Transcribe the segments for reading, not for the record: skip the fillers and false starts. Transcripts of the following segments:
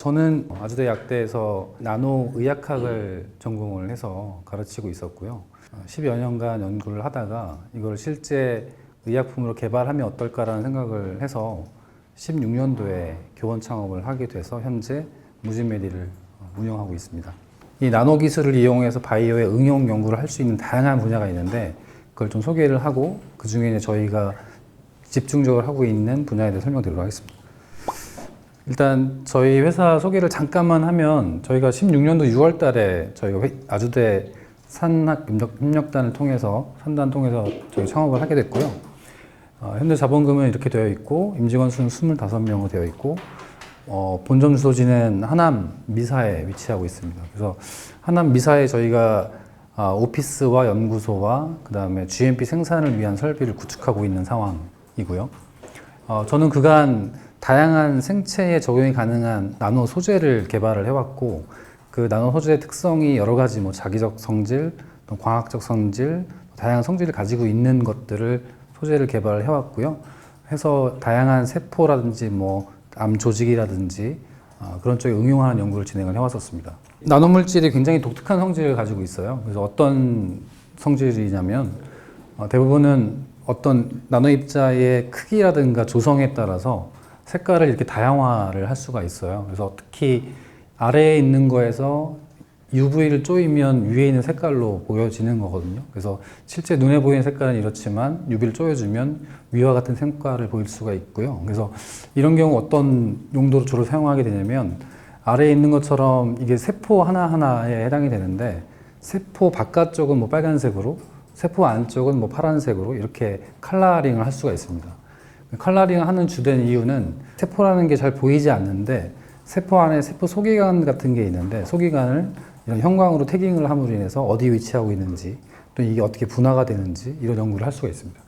저는 아주대 약대에서 나노의학학을 전공을 해서 가르치고 있었고요. 10여 년간 연구를 하다가 이걸 실제 의약품으로 개발하면 어떨까라는 생각을 해서 16년도에 교원 창업을 하게 돼서 현재 무진메디를 운영하고 있습니다. 이 나노 기술을 이용해서 바이오의 응용 연구를 할 수 있는 다양한 분야가 있는데 그걸 좀 소개를 하고 그 중에 저희가 집중적으로 하고 있는 분야에 대해 설명드리도록 하겠습니다. 일단 저희 회사 소개를 잠깐만 하면 저희가 16년도 6월 달에 저희가 아주대 산학협력단을 통해서 산단 통해서 저희 창업을 하게 됐고요. 현재 자본금은 이렇게 되어 있고 임직원 수는 25명으로 되어 있고 본점 주소지는 하남 미사에 위치하고 있습니다. 그래서 하남 미사에 저희가 오피스와 연구소와 그 다음에 GMP 생산을 위한 설비를 구축하고 있는 상황이고요. 저는 그간 다양한 생체에 적용이 가능한 나노 소재를 개발을 해왔고 그 나노 소재의 특성이 여러 가지 자기적 성질, 또 광학적 성질, 다양한 성질을 가지고 있는 것들을 소재를 개발을 해왔고요. 해서 다양한 세포라든지 암 조직이라든지 그런 쪽에 응용하는 연구를 진행을 해왔었습니다. 나노 물질이 굉장히 독특한 성질을 가지고 있어요. 그래서 어떤 성질이냐면 대부분은 어떤 나노 입자의 크기라든가 조성에 따라서 색깔을 이렇게 다양화를 할 수가 있어요. 그래서 특히 아래에 있는 거에서 UV를 쪼이면 위에 있는 색깔로 보여지는 거거든요. 그래서 실제 눈에 보이는 색깔은 이렇지만 UV를 쪼여주면 위와 같은 색깔을 보일 수가 있고요. 그래서 이런 경우 어떤 용도로 주로 사용하게 되냐면 아래에 있는 것처럼 이게 세포 하나하나에 해당이 되는데 세포 바깥쪽은 빨간색으로 세포 안쪽은 파란색으로 이렇게 컬러링을 할 수가 있습니다. 컬러링을 하는 주된 이유는 세포라는 게 잘 보이지 않는데 세포 안에 세포 소기관 같은 게 있는데 소기관을 이런 형광으로 태깅을 함으로 인해서 어디 위치하고 있는지 또 이게 어떻게 분화가 되는지 이런 연구를 할 수가 있습니다.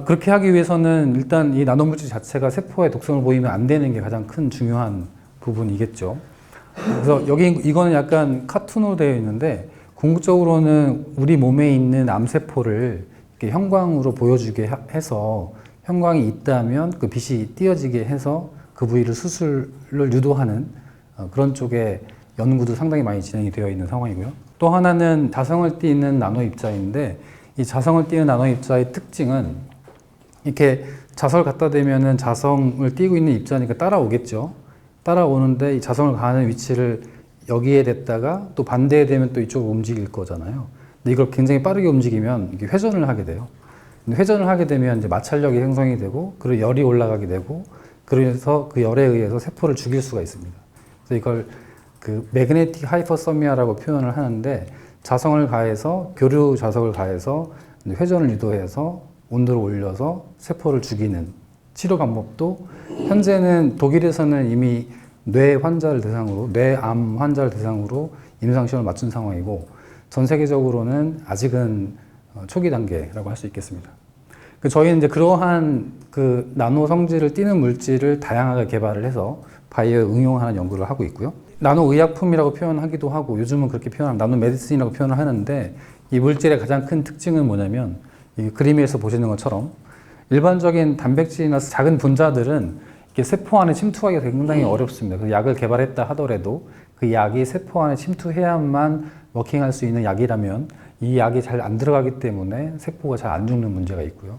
그렇게 하기 위해서는 일단 이 나노물질 자체가 세포의 독성을 보이면 안 되는 게 가장 큰 중요한 부분이겠죠. 그래서 이거는 약간 카툰으로 되어 있는데 궁극적으로는 우리 몸에 있는 암세포를 이렇게 형광으로 보여주게 해서 형광이 있다면 그 빛이 띄어지게 해서 그 부위를 수술을 유도하는 그런 쪽의 연구도 상당히 많이 진행이 되어 있는 상황이고요. 또 하나는 자성을 띠는 나노 입자인데 이 자성을 띠는 나노 입자의 특징은 이렇게 자석을 갖다 대면은 자성을 띠고 있는 입자니까 따라오겠죠. 따라오는데 이 자성을 가하는 위치를 여기에 댔다가 또 반대에 되면 또 이쪽으로 움직일 거잖아요. 근데 이걸 굉장히 빠르게 움직이면 이게 회전을 하게 돼요. 회전을 하게 되면 이제 마찰력이 형성이 되고 그리고 열이 올라가게 되고 그래서 그 열에 의해서 세포를 죽일 수가 있습니다. 그래서 이걸 그 매그네틱 하이퍼서미아라고 표현을 하는데 자성을 가해서 교류 자석을 가해서 회전을 유도해서 온도를 올려서 세포를 죽이는 치료 방법도 현재는 독일에서는 이미 뇌암 환자를 대상으로 임상시험을 마친 상황이고 전 세계적으로는 아직은 초기 단계라고 할 수 있겠습니다. 저희는 이제 그러한 그 나노 성질을 띠는 물질을 다양하게 개발을 해서 바이오에 응용하는 연구를 하고 있고요. 나노 의약품이라고 표현하기도 하고 요즘은 그렇게 표현하면 나노 메디슨이라고 표현을 하는데 이 물질의 가장 큰 특징은 뭐냐면 이 그림에서 보시는 것처럼 일반적인 단백질이나 작은 분자들은 이게 세포 안에 침투하기가 굉장히 어렵습니다. 그래서 약을 개발했다 하더라도 그 약이 세포 안에 침투해야만 워킹할 수 있는 약이라면 이 약이 잘 안 들어가기 때문에 세포가 잘 안 죽는 문제가 있고요.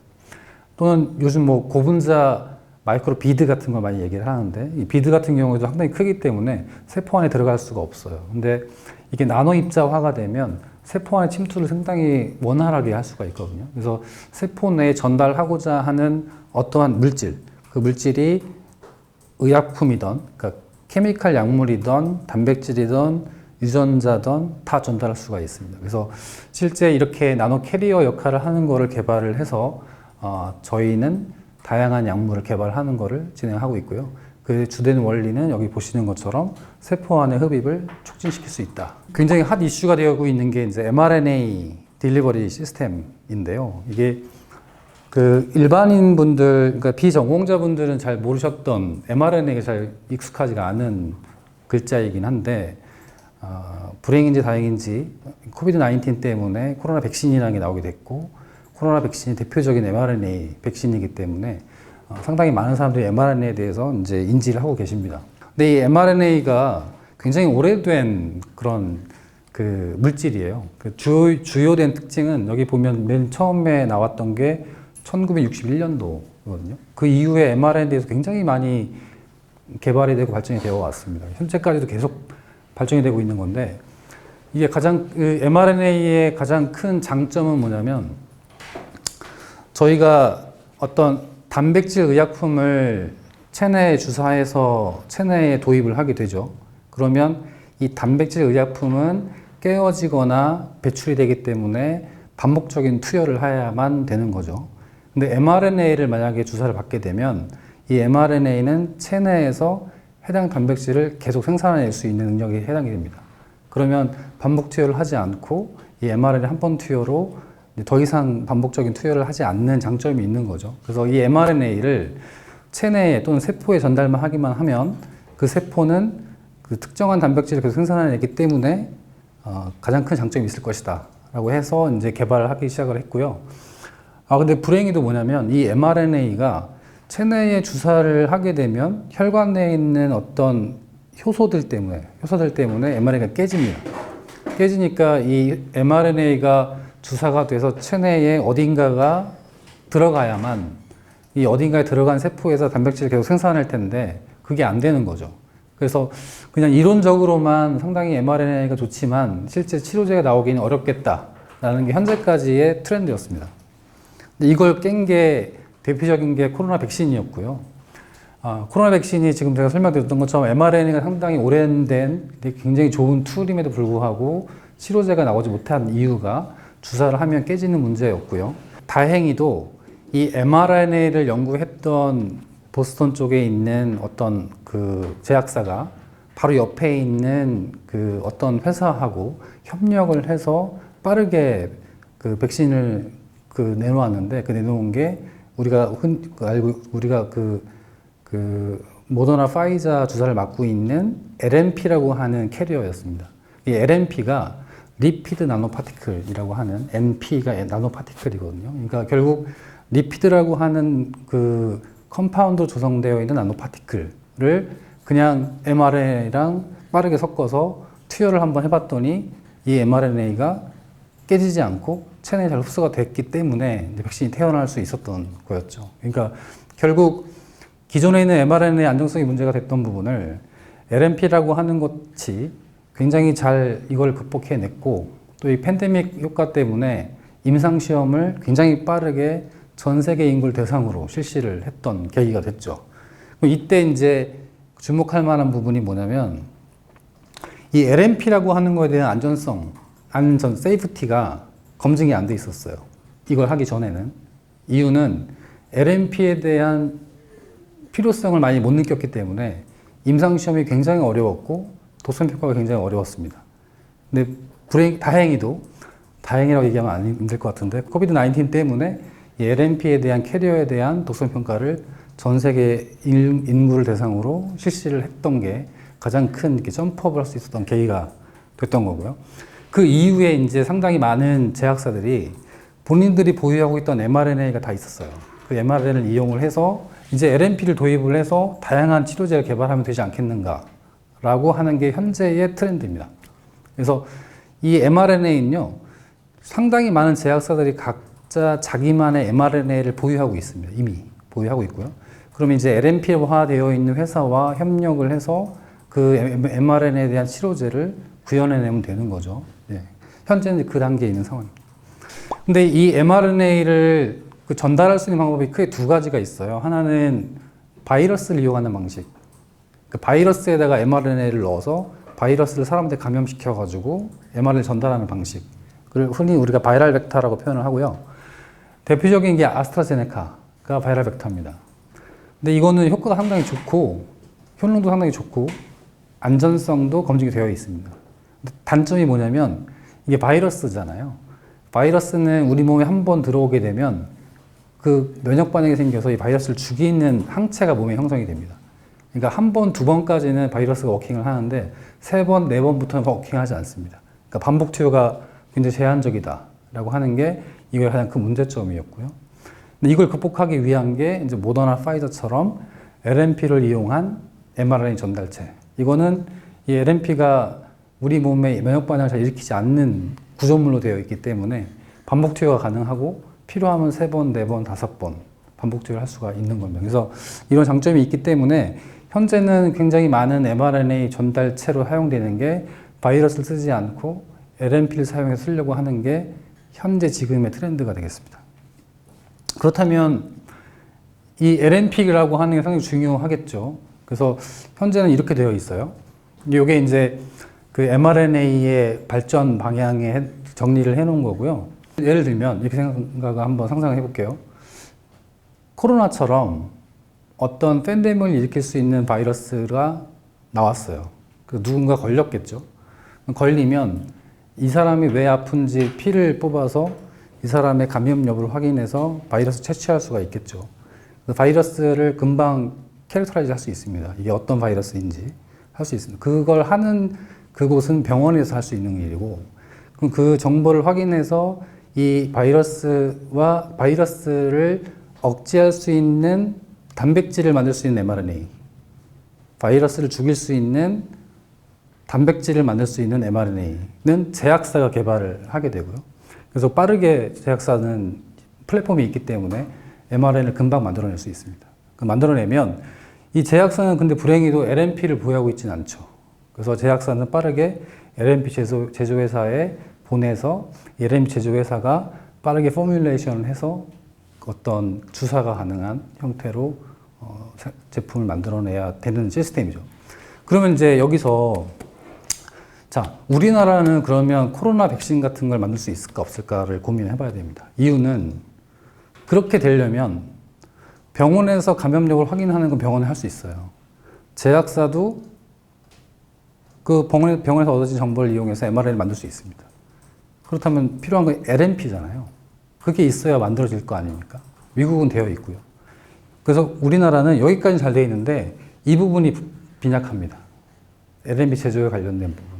또는 요즘 고분자 마이크로 비드 같은 걸 많이 얘기를 하는데 이 비드 같은 경우에도 상당히 크기 때문에 세포 안에 들어갈 수가 없어요. 근데 이게 나노 입자화가 되면 세포 안에 침투를 상당히 원활하게 할 수가 있거든요. 그래서 세포 내에 전달하고자 하는 어떠한 물질, 그 물질이 의약품이든, 그러니까 케미칼 약물이든, 단백질이든, 유전자든 다 전달할 수가 있습니다. 그래서 실제 이렇게 나노 캐리어 역할을 하는 거를 개발을 해서 저희는 다양한 약물을 개발하는 거를 진행하고 있고요. 그 주된 원리는 여기 보시는 것처럼 세포 안의 흡입을 촉진시킬 수 있다. 굉장히 핫 이슈가 되고 있는 게 이제 mRNA 딜리버리 시스템인데요. 이게 그 일반인 분들, 그러니까 비전공자분들은 잘 모르셨던 mRNA가 잘 익숙하지가 않은 글자이긴 한데 불행인지 다행인지 코비드 19 때문에 코로나 백신이라는 게 나오게 됐고 코로나 백신이 대표적인 mRNA 백신이기 때문에 상당히 많은 사람들이 mRNA에 대해서 이제 인지를 하고 계십니다. 근데 이 mRNA가 굉장히 오래된 그런 그 물질이에요. 그 주요된 특징은 여기 보면 맨 처음에 나왔던 게 1961년도거든요. 그 이후에 mRNA에서 굉장히 많이 개발이 되고 발전이 되어 왔습니다. 현재까지도 계속 발전이 되고 있는 건데, 이게 그 mRNA의 가장 큰 장점은 뭐냐면, 저희가 어떤 단백질 의약품을 체내에 주사해서 체내에 도입을 하게 되죠. 그러면 이 단백질 의약품은 깨어지거나 배출이 되기 때문에 반복적인 투여를 해야만 되는 거죠. 근데 mRNA를 만약에 주사를 받게 되면 이 mRNA는 체내에서 해당 단백질을 계속 생산해낼 수 있는 능력이 해당이 됩니다. 그러면 반복 투여를 하지 않고 이 mRNA 한 번 투여로 더 이상 반복적인 투여를 하지 않는 장점이 있는 거죠. 그래서 이 mRNA를 체내에 또는 세포에 전달만 하기만 하면 그 세포는 그 특정한 단백질을 계속 생산해내기 때문에 가장 큰 장점이 있을 것이다 라고 해서 이제 개발을 하기 시작을 했고요. 근데 불행히도 뭐냐면 이 mRNA가 체내에 주사를 하게 되면 혈관 내에 있는 어떤 효소들 때문에 mRNA가 깨집니다. 깨지니까 이 mRNA가 주사가 돼서 체내에 어딘가가 들어가야만 이 어딘가에 들어간 세포에서 단백질을 계속 생산할 텐데 그게 안 되는 거죠. 그래서 그냥 이론적으로만 상당히 mRNA가 좋지만 실제 치료제가 나오기는 어렵겠다라는 게 현재까지의 트렌드였습니다. 근데 이걸 깬 게 대표적인 게 코로나 백신이었고요. 코로나 백신이 지금 제가 설명드렸던 것처럼 mRNA가 상당히 오래된 굉장히 좋은 툴임에도 불구하고 치료제가 나오지 못한 이유가 주사를 하면 깨지는 문제였고요. 다행히도 이 mRNA를 연구했던 보스턴 쪽에 있는 어떤 그 제약사가 바로 옆에 있는 그 어떤 회사하고 협력을 해서 빠르게 그 백신을 내놓았는데 그 내놓은 게 우리가 모더나 파이자 주사를 맞고 있는 LNP라고 하는 캐리어였습니다. 이 LNP가 리피드 나노파티클이라고 하는 NP가 나노파티클이거든요. 그러니까 결국 리피드라고 하는 그 컴파운드 조성되어 있는 나노파티클을 그냥 mRNA랑 빠르게 섞어서 투여를 한번 해봤더니 이 mRNA가 깨지지 않고 체내에 잘 흡수가 됐기 때문에 백신이 태어날 수 있었던 거였죠. 그러니까 결국 기존에 있는 mRNA의 안정성이 문제가 됐던 부분을 LNP라고 하는 것이 굉장히 잘 이걸 극복해냈고 또 이 팬데믹 효과 때문에 임상시험을 굉장히 빠르게 전 세계 인구를 대상으로 실시를 했던 계기가 됐죠. 이때 이제 주목할 만한 부분이 뭐냐면 이 LNP라고 하는 거에 대한 세이프티가 검증이 안 돼 있었어요. 이걸 하기 전에는. 이유는 LNP에 대한 필요성을 많이 못 느꼈기 때문에 임상시험이 굉장히 어려웠고 도선평가가 굉장히 어려웠습니다. 근데 다행이라고 얘기하면 안 힘들 것 같은데 코비드-19 때문에 이 LNP에 대한 캐리어에 대한 독성평가를 전 세계 인구를 대상으로 실시를 했던 게 가장 큰 점프업을 할 수 있었던 계기가 됐던 거고요. 그 이후에 이제 상당히 많은 제약사들이 본인들이 보유하고 있던 mRNA가 다 있었어요. 그 mRNA를 이용을 해서 이제 LNP를 도입을 해서 다양한 치료제를 개발하면 되지 않겠는가라고 하는 게 현재의 트렌드입니다. 그래서 이 mRNA는요, 상당히 많은 제약사들이 각자 자기만의 mRNA를 보유하고 있습니다. 이미 보유하고 있고요. 그러면 이제 LNP화되어 있는 회사와 협력을 해서 그 mRNA에 대한 치료제를 구현해내면 되는 거죠. 예. 현재는 그 단계에 있는 상황입니다. 근데 이 mRNA를 전달할 수 있는 방법이 크게 두 가지가 있어요. 하나는 바이러스를 이용하는 방식. 그 바이러스에다가 mRNA를 넣어서 바이러스를 사람한테 감염시켜가지고 mRNA를 전달하는 방식. 그걸 흔히 우리가 바이럴 벡터라고 표현을 하고요. 대표적인 게 아스트라제네카가 바이럴 벡터입니다. 근데 이거는 효과가 상당히 좋고, 효능도 상당히 좋고, 안전성도 검증이 되어 있습니다. 단점이 뭐냐면, 이게 바이러스잖아요. 바이러스는 우리 몸에 한 번 들어오게 되면 그 면역 반응이 생겨서 이 바이러스를 죽이는 항체가 몸에 형성이 됩니다. 그러니까 한 번, 두 번까지는 바이러스가 워킹을 하는데 세 번, 네 번부터는 워킹하지 않습니다. 그러니까 반복 투여가 굉장히 제한적이다라고 하는 게 이게 가장 큰 문제점이었고요. 근데 이걸 극복하기 위한 게 이제 모더나 파이저처럼 LNP를 이용한 mRNA 전달체. 이거는 이 LNP가 우리 몸에 면역 반응을 잘 일으키지 않는 구조물로 되어 있기 때문에 반복 투여가 가능하고 필요하면 3번, 4번, 5번 반복 투여를 할 수가 있는 겁니다. 그래서 이런 장점이 있기 때문에 현재는 굉장히 많은 mRNA 전달체로 사용되는 게 바이러스를 쓰지 않고 LNP를 사용해서 쓰려고 하는 게 현재 지금의 트렌드가 되겠습니다. 그렇다면 이 LNP라고 하는 게 상당히 중요하겠죠. 그래서 현재는 이렇게 되어 있어요. 이게 이제 그 mRNA의 발전 방향에 정리를 해 놓은 거고요. 예를 들면 이렇게 생각을 한번 상상해 볼게요. 코로나처럼 어떤 팬데믹을 일으킬 수 있는 바이러스가 나왔어요. 그 누군가 걸렸겠죠. 걸리면 이 사람이 왜 아픈지 피를 뽑아서 이 사람의 감염 여부를 확인해서 바이러스 채취할 수가 있겠죠. 바이러스를 금방 캐릭터라이즈 할 수 있습니다. 이게 어떤 바이러스인지 할 수 있습니다. 그걸 하는 그곳은 병원에서 할 수 있는 일이고, 그럼 그 정보를 확인해서 이 바이러스와 바이러스를 억제할 수 있는 단백질을 만들 수 있는 mRNA, 바이러스를 죽일 수 있는 단백질을 만들 수 있는 mRNA는 제약사가 개발을 하게 되고요. 그래서 빠르게 제약사는 플랫폼이 있기 때문에 mRNA를 금방 만들어낼 수 있습니다. 만들어내면 이 제약사는 근데 불행히도 LNP를 보유하고 있지는 않죠. 그래서 제약사는 빠르게 LNP 제조회사에 보내서 LNP 제조회사가 빠르게 포뮬레이션을 해서 어떤 주사가 가능한 형태로 제품을 만들어내야 되는 시스템이죠. 그러면 이제 여기서 자, 우리나라는 그러면 코로나 백신 같은 걸 만들 수 있을까 없을까를 고민해 봐야 됩니다. 이유는 그렇게 되려면 병원에서 감염력을 확인하는 건 병원에 할 수 있어요. 제약사도 그 병원에서 얻어진 정보를 이용해서 mRNA를 만들 수 있습니다. 그렇다면 필요한 건 LNP잖아요. 그게 있어야 만들어질 거 아닙니까? 미국은 되어 있고요. 그래서 우리나라는 여기까지 잘 되어 있는데 이 부분이 빈약합니다. LNP 제조에 관련된 부분.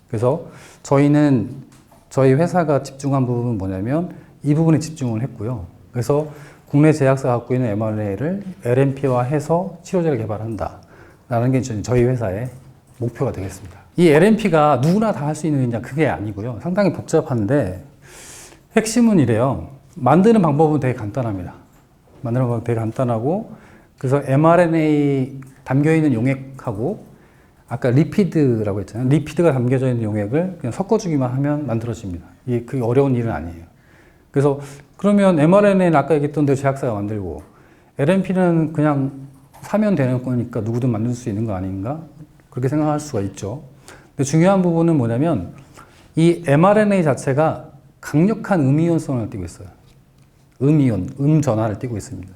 그래서 저희는 저희 회사가 집중한 부분은 뭐냐면 이 부분에 집중을 했고요. 그래서 국내 제약사가 갖고 있는 mRNA를 LNP화해서 치료제를 개발한다 라는 게 저희 회사의 목표가 되겠습니다. 이 LNP가 누구나 다 할 수 있는 일이냐 그게 아니고요. 상당히 복잡한데 핵심은 이래요. 만드는 방법은 되게 간단합니다. 만드는 방법은 되게 간단하고, 그래서 mRNA 담겨있는 용액하고 아까 리피드라고 했잖아요. 리피드가 담겨져 있는 용액을 그냥 섞어주기만 하면 만들어집니다. 이게 그게 어려운 일은 아니에요. 그래서 그러면 mRNA는 아까 얘기했던 대로 제약사가 만들고 LNP는 그냥 사면 되는 거니까 누구든 만들 수 있는 거 아닌가? 그렇게 생각할 수가 있죠. 근데 중요한 부분은 뭐냐면 이 mRNA 자체가 강력한 음이온성을 띠고 있어요. 음전하를 띠고 있습니다.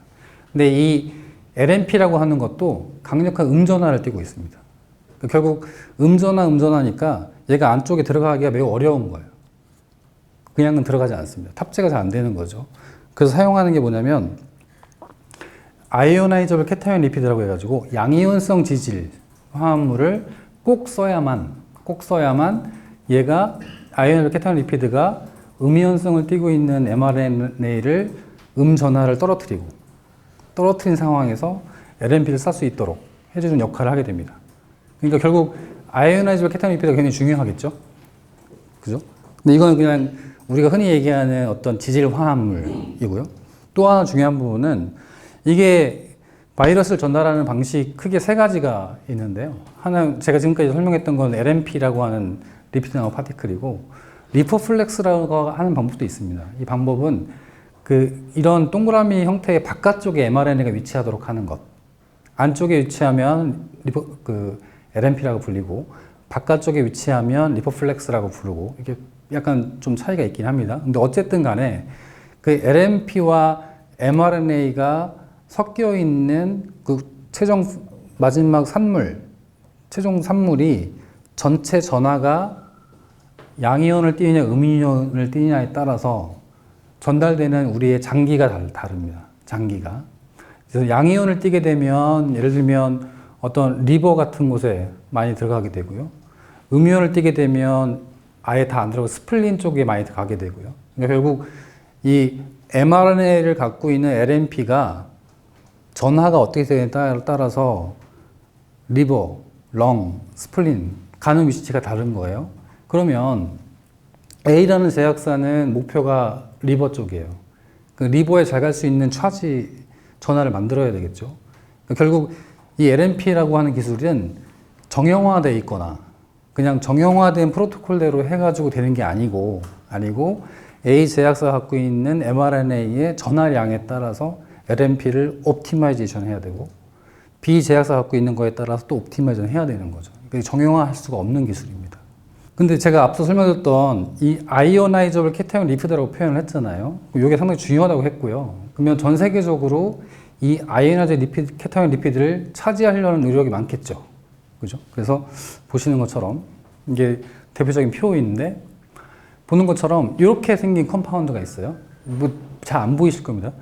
근데 이 LNP라고 하는 것도 강력한 음전하를 띠고 있습니다. 그러니까 결국 음전하니까 얘가 안쪽에 들어가기가 매우 어려운 거예요. 그냥은 들어가지 않습니다. 탑재가 잘 안 되는 거죠. 그래서 사용하는 게 뭐냐면 아이오나이저블 케타이온 리피드라고 해가지고 양이온성 지질 화합물을 꼭 써야만 얘가 아이오나이저블 케타이온 리피드가 음이온성을 띠고 있는 mRNA를 음전하를 떨어뜨린 상황에서 LNP를 쌀 수 있도록 해주는 역할을 하게 됩니다. 그러니까 결국 아이오나이저블 케타이온 리피드가 굉장히 중요하겠죠? 그죠? 근데 이거는 그냥 우리가 흔히 얘기하는 어떤 지질 화합물이고요. 또 하나 중요한 부분은 이게 바이러스를 전달하는 방식 크게 3가지가 있는데요. 하나 제가 지금까지 설명했던 건 LNP라고 하는 리피드 나노 파티클이고, 리포플렉스라고 하는 방법도 있습니다. 이 방법은 이런 동그라미 형태의 바깥쪽에 mRNA가 위치하도록 하는 것. 안쪽에 위치하면 LNP라고 불리고 바깥쪽에 위치하면 리포플렉스라고 부르고, 이게 약간 좀 차이가 있긴 합니다. 근데 어쨌든 간에 그 LNP와 mRNA가 섞여 있는 그 마지막 최종 산물이 전체 전하가 양이온을 띠느냐 음이온을 띠느냐에 따라서 전달되는 우리의 장기가 다릅니다. 장기가. 그래서 양이온을 띠게 되면 예를 들면 어떤 리버 같은 곳에 많이 들어가게 되고요. 음이온을 띠게 되면 아예 다 안 들어가고 스플린 쪽에 많이 가게 되고요. 그러니까 결국 이 mRNA를 갖고 있는 LNP가 전하가 어떻게 되느냐에 따라서 리버, 렁, 스플린 가는 위치가 다른 거예요. 그러면 A라는 제약사는 목표가 리버 쪽이에요. 그 리버에 잘 갈 수 있는 차지 전하를 만들어야 되겠죠. 결국 이 LNP라고 하는 기술은 정형화되어 있거나 그냥 정형화된 프로토콜대로 해가지고 되는 게 아니고 A 제약사가 갖고 있는 mRNA의 전하량에 따라서 LNP를 옵티마이제이션 해야 되고 B 제약사가 갖고 있는 거에 따라서 또 옵티마이제이션 해야 되는 거죠. 그러니까 정형화할 수가 없는 기술입니다. 근데 제가 앞서 설명드렸던 이 아이오나이저블 케타이온 리피드라고 표현을 했잖아요. 이게 상당히 중요하다고 했고요. 그러면 전 세계적으로 이 아이오나이저 리피드, 케타이온 리피드를 차지하려는 노력이 많겠죠. 그죠? 그래서 보시는 것처럼 이게 대표적인 표인데 보는 것처럼 이렇게 생긴 컴파운드가 있어요. 뭐 잘 안 보이실 겁니다.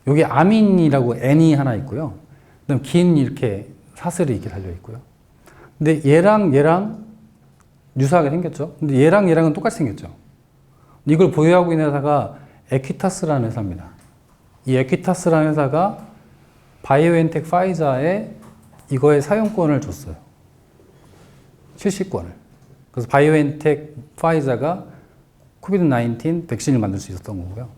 여기 아민이라고 N이 하나 있고요. 그다음 긴 이렇게 사슬이 이렇게 달려 있고요. 근데 얘랑 유사하게 생겼죠. 근데 얘랑은 똑같이 생겼죠. 이걸 보유하고 있는 회사가 에퀴타스라는 회사입니다. 이 에퀴타스라는 회사가 바이오엔텍 파이자에 이거의 사용권을 줬어요. 70권을. 그래서 바이오엔텍 파이자가 코비드-19 백신을 만들 수 있었던 거고요.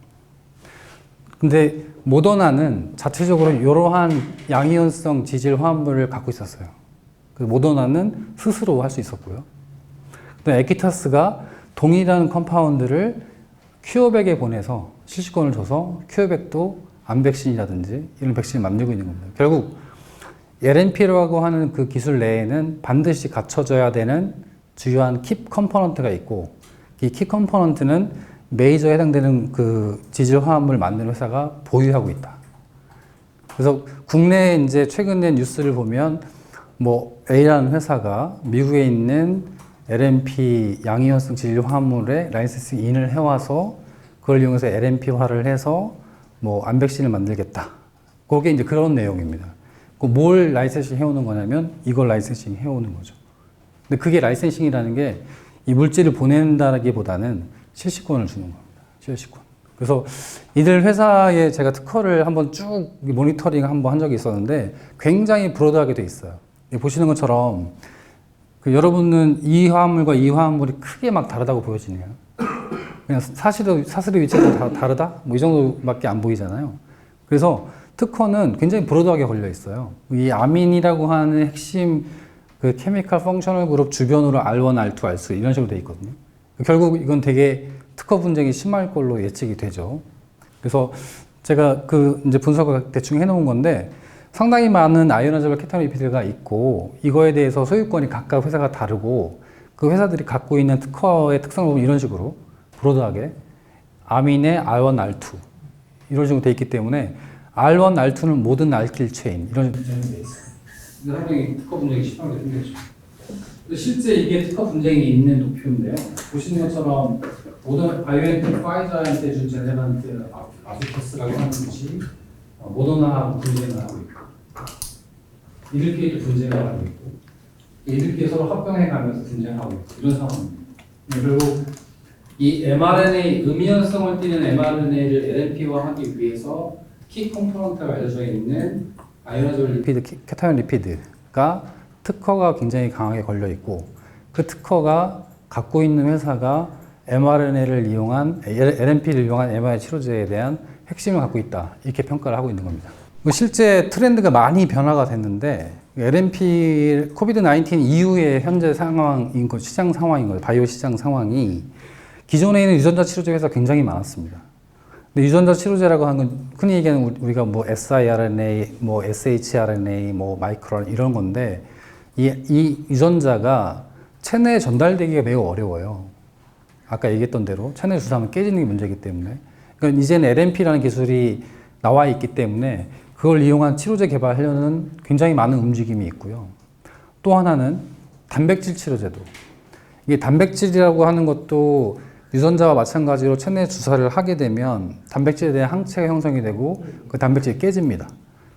근데 모더나는 자체적으로 이러한 양이온성 지질 화합물을 갖고 있었어요. 그래서 모더나는 스스로 할 수 있었고요. 에퀴타스가 동일한 컴파운드를 큐어백에 보내서 실시권을 줘서 큐어백도 암 백신이라든지 이런 백신을 만들고 있는 겁니다. 결국 LNP라고 하는 그 기술 내에는 반드시 갖춰져야 되는 주요한 키 컴포넌트가 있고 이 키 컴포넌트는 메이저에 해당되는 그 지질 화합물을 만드는 회사가 보유하고 있다. 그래서 국내에 이제 최근에 뉴스를 보면 뭐 A라는 회사가 미국에 있는 LNP 양이온성 지질 화합물에 라이센싱 인을 해와서 그걸 이용해서 LNP화를 해서 뭐 암 백신을 만들겠다. 그게 이제 그런 내용입니다. 뭘 라이센싱 해오는 거냐면 이걸 라이센싱 해오는 거죠. 근데 그게 라이센싱이라는 게 이 물질을 보낸다기보다는 실시권을 주는 겁니다. 실시권. 그래서 이들 회사에 제가 특허를 한번 쭉 모니터링 한번 한 적이 있었는데 굉장히 브로드하게 돼 있어요. 보시는 것처럼 여러분은 이 화합물과 이 화합물이 크게 막 다르다고 보여지네요. 그냥 사슬의 위치가 다 다르다? 뭐 이 정도밖에 안 보이잖아요. 그래서 특허는 굉장히 브로드하게 걸려 있어요. 이 아민이라고 하는 핵심 그 케미컬 펑셔널 그룹 주변으로 R1, R2, R3 이런 식으로 돼 있거든요. 결국 이건 되게 특허 분쟁이 심할 걸로 예측이 되죠. 그래서 제가 그 이제 분석을 대충 해놓은 건데 상당히 많은 아이오나이저블 케타이온 리피드가 있고 이거에 대해서 소유권이 각각 회사가 다르고 그 회사들이 갖고 있는 특허의 특성을 보면 이런 식으로 브로드하게 아민의 R1, R2 이런 식으로 돼 있기 때문에 R1, R2는 모든 알킬 체인 이런 식으로 돼 있어요. 근데 상당히 특허 분쟁이 심하게 생겼죠. 실제 이게 특허 분쟁이 있는 도표인데요. 보시는 것처럼 모든 바이오엔텍 파이자한테 준 제네란트 아비터스라고 하는 것이 모더나하고 분쟁을 하고 있고 이들끼리도 분쟁을 하고 있고 이들끼리 서로 합병해 가면서 분쟁하고 있고 이런 상황입니다. 그리고 이 mRNA 음이온성을 띠는 mRNA를 LNP화하기 위해서 키 컴포넌트가 알려져 있는 아이오나이저블 리피드 케타이온 리피드가 특허가 굉장히 강하게 걸려 있고 그 특허가 갖고 있는 회사가 mRNA를 이용한 LNP를 이용한 mRNA 치료제에 대한 핵심을 갖고 있다 이렇게 평가를 하고 있는 겁니다. 실제 트렌드가 많이 변화가 됐는데 LNP 코비드-19 이후의 현재 상황인 것, 시장 상황인 거예요. 바이오 시장 상황이 기존에 있는 유전자 치료제 회사 굉장히 많았습니다. 근데 유전자 치료제라고 하는 건 흔히 얘기하는 우리가 뭐 siRNA, 뭐 shRNA, 뭐 마이크론 이런 건데 이 유전자가 체내에 전달되기가 매우 어려워요. 아까 얘기했던 대로 체내 주사하면 깨지는 게 문제이기 때문에 그러니까 이제는 LNP라는 기술이 나와 있기 때문에 그걸 이용한 치료제 개발하려는 굉장히 많은 움직임이 있고요. 또 하나는 단백질 치료제도. 이게 단백질이라고 하는 것도 유전자와 마찬가지로 체내 주사를 하게 되면 단백질에 대한 항체가 형성이 되고 그 단백질이 깨집니다.